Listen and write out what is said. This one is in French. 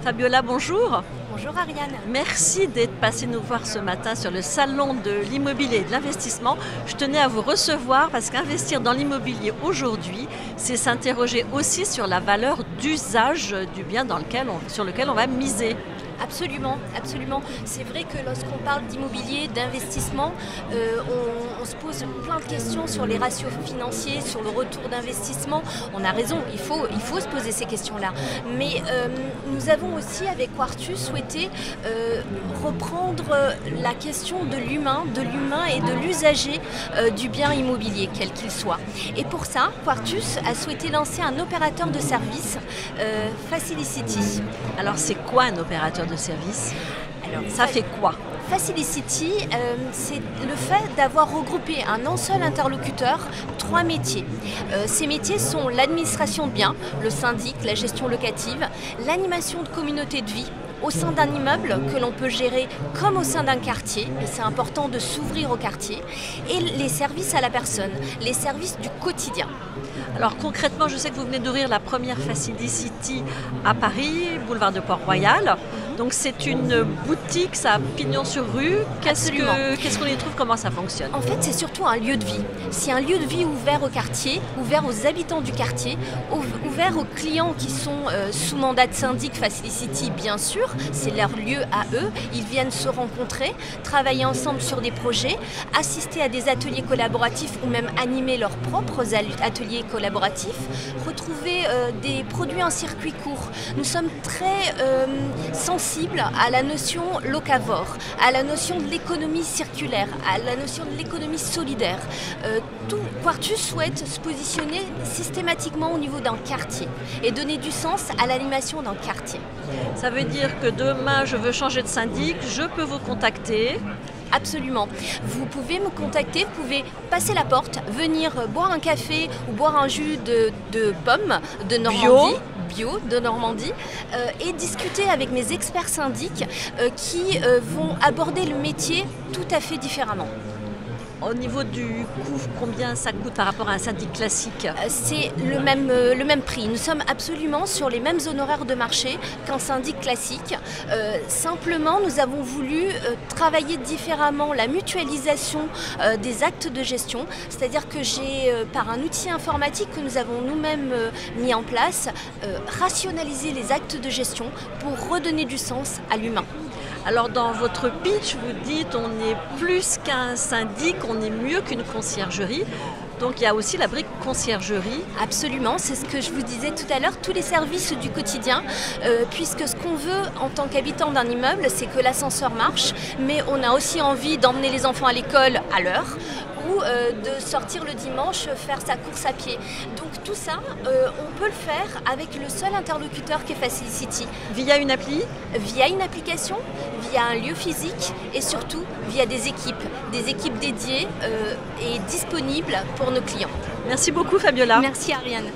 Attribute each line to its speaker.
Speaker 1: Fabiola, bonjour.
Speaker 2: Bonjour Ariane.
Speaker 1: Merci d'être passée nous voir ce matin sur le salon de l'immobilier et de l'investissement. Je tenais à vous recevoir parce qu'investir dans l'immobilier aujourd'hui, c'est s'interroger aussi sur la valeur d'usage du bien sur lequel on va miser.
Speaker 2: Absolument, absolument. C'est vrai que lorsqu'on parle d'immobilier, d'investissement, on se pose plein de questions sur les ratios financiers, sur le retour d'investissement. On a raison, il faut se poser ces questions-là. Mais nous avons aussi, avec Quartus, souhaité reprendre la question de l'humain et de l'usager du bien immobilier, quel qu'il soit. Et pour ça, Quartus a souhaité lancer un opérateur de service, Facilicity.
Speaker 1: Alors c'est quoi un opérateur de service?
Speaker 2: Alors,
Speaker 1: ça fait quoi?
Speaker 2: Facilicity, c'est le fait d'avoir regroupé en un seul interlocuteur 3 métiers. Ces métiers sont l'administration de biens, le syndic, la gestion locative, l'animation de communauté de vie au sein d'un immeuble que l'on peut gérer comme au sein d'un quartier, et c'est important de s'ouvrir au quartier, et les services à la personne, les services du quotidien.
Speaker 1: Alors concrètement, je sais que vous venez d'ouvrir la première Facilicity à Paris, boulevard de Port-Royal. Donc c'est une boutique, ça a pignon sur rue. Qu'est-ce qu'on y trouve? Comment ça fonctionne?
Speaker 2: En fait, c'est surtout un lieu de vie. C'est un lieu de vie ouvert au quartier, ouvert aux habitants du quartier, ouvert aux clients qui sont sous mandat de syndic Facilicity, bien sûr. C'est leur lieu à eux. Ils viennent se rencontrer, travailler ensemble sur des projets, assister à des ateliers collaboratifs ou même animer leurs propres ateliers collaboratifs, retrouver des produits en circuit court. Nous sommes très sensibles à la notion locavore, à la notion de l'économie circulaire, à la notion de l'économie solidaire. Quartus souhaite se positionner systématiquement au niveau d'un quartier et donner du sens à l'animation d'un quartier.
Speaker 1: Ça veut dire que demain je veux changer de syndic, je peux vous contacter?
Speaker 2: Absolument. Vous pouvez me contacter, vous pouvez passer la porte, venir boire un café ou boire un jus de pommes de Normandie. Bio de Normandie et discuter avec mes experts syndics qui vont aborder le métier tout à fait différemment.
Speaker 1: Au niveau du coût, combien ça coûte par rapport à un syndic classique?
Speaker 2: C'est le même prix. Nous sommes absolument sur les mêmes honoraires de marché qu'un syndic classique. Simplement, nous avons voulu travailler différemment la mutualisation des actes de gestion. C'est-à-dire que j'ai, par un outil informatique que nous avons nous-mêmes mis en place, rationalisé les actes de gestion pour redonner du sens à l'humain.
Speaker 1: Alors dans votre pitch, vous dites on est plus qu'un syndic, on est mieux qu'une conciergerie. Donc il y a aussi la brique conciergerie.
Speaker 2: Absolument, c'est ce que je vous disais tout à l'heure, tous les services du quotidien, puisque ce qu'on veut en tant qu'habitant d'un immeuble, c'est que l'ascenseur marche, mais on a aussi envie d'emmener les enfants à l'école à l'heure ou de sortir le dimanche faire sa course à pied. Donc tout ça, on peut le faire avec le seul interlocuteur qu'est Facilicity.
Speaker 1: Via une appli?
Speaker 2: Via une application, via un lieu physique et surtout via des équipes dédiées et disponibles pour nos clients.
Speaker 1: Merci beaucoup Fabiola.
Speaker 2: Merci Ariane.